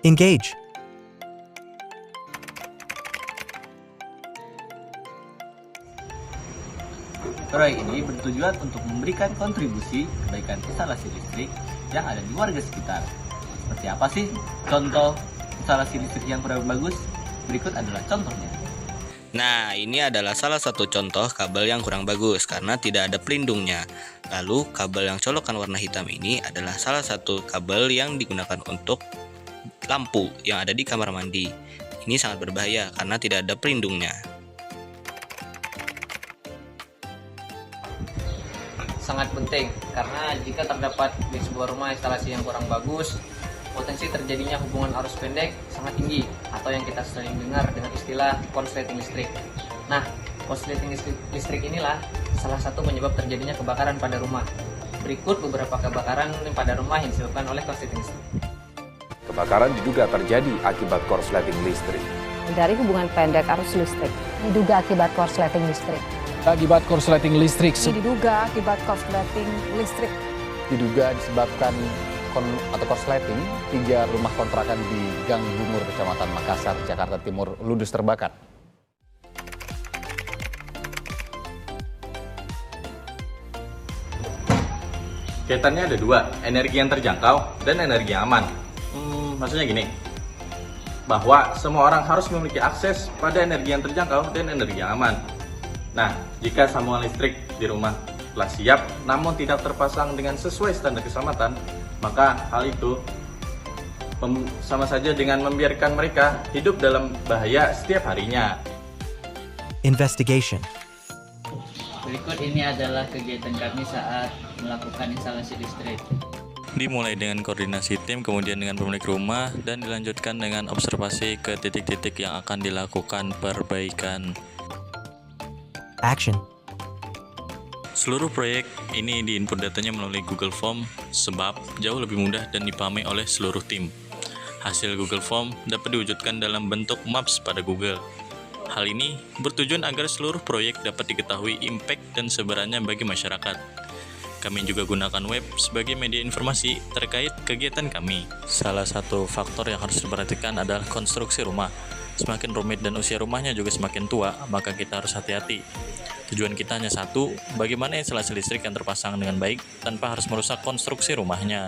Engage. Proyek ini bertujuan untuk memberikan kontribusi kebaikan instalasi listrik yang ada di warga sekitar. Seperti apa sih contoh instalasi listrik yang kurang bagus? Berikut adalah contohnya. Nah, ini adalah salah satu contoh kabel yang kurang bagus karena tidak ada pelindungnya. Lalu, kabel yang colokan warna hitam ini adalah salah satu kabel yang digunakan untuk lampu yang ada di kamar mandi. Ini sangat berbahaya karena tidak ada pelindungnya. Sangat penting karena jika terdapat di sebuah rumah instalasi yang kurang bagus, potensi terjadinya hubungan arus pendek sangat tinggi atau yang kita sering dengar dengan istilah konsleting listrik. Nah, konsleting listrik inilah salah satu penyebab terjadinya kebakaran pada rumah. Berikut beberapa kebakaran pada rumah yang disebabkan oleh konsleting listrik. Kebakaran diduga terjadi akibat korsleting listrik. Dari hubungan pendek arus listrik. Diduga akibat korsleting listrik. Akibat korsleting listrik. Diduga akibat korsleting listrik. Diduga disebabkan korsleting 3 rumah kontrakan di Gang Bungur, Kecamatan Makassar, Jakarta Timur ludes terbakar. Kaitannya ada dua, energi yang terjangkau dan energi yang aman. Maksudnya gini, bahwa semua orang harus memiliki akses pada energi yang terjangkau dan energi yang aman. Nah, jika sambungan listrik di rumah telah siap namun tidak terpasang dengan sesuai standar keselamatan, maka hal itu sama saja dengan membiarkan mereka hidup dalam bahaya setiap harinya. Investigation. Berikut ini adalah kegiatan kami saat melakukan instalasi listrik. Dimulai dengan koordinasi tim, kemudian dengan pemilik rumah, dan dilanjutkan dengan observasi ke titik-titik yang akan dilakukan perbaikan. Action. Seluruh proyek ini diinput datanya melalui Google Form sebab jauh lebih mudah dan dipahami oleh seluruh tim. Hasil Google Form dapat diwujudkan dalam bentuk maps pada Google. Hal ini bertujuan agar seluruh proyek dapat diketahui impact dan sebarannya bagi masyarakat. Kami juga gunakan web sebagai media informasi terkait kegiatan kami. Salah satu faktor yang harus diperhatikan adalah konstruksi rumah. Semakin rumit dan usia rumahnya juga semakin tua, maka kita harus hati-hati. Tujuan kita hanya satu, bagaimana instalasi listrik yang terpasang dengan baik tanpa harus merusak konstruksi rumahnya.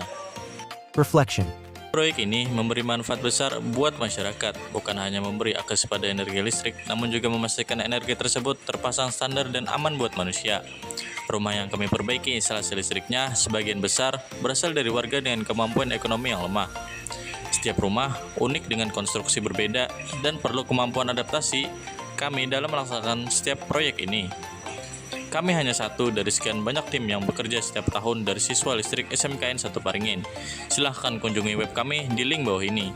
Reflection. Proyek ini memberi manfaat besar buat masyarakat, bukan hanya memberi akses pada energi listrik, namun juga memastikan energi tersebut terpasang standar dan aman buat manusia. Rumah yang kami perbaiki instalasi listriknya sebagian besar berasal dari warga dengan kemampuan ekonomi yang lemah. Setiap rumah unik dengan konstruksi berbeda dan perlu kemampuan adaptasi kami dalam melaksanakan setiap proyek ini. Kami hanya satu dari sekian banyak tim yang bekerja setiap tahun dari siswa listrik SMKN 1 Paringin. Silahkan kunjungi web kami di link bawah ini.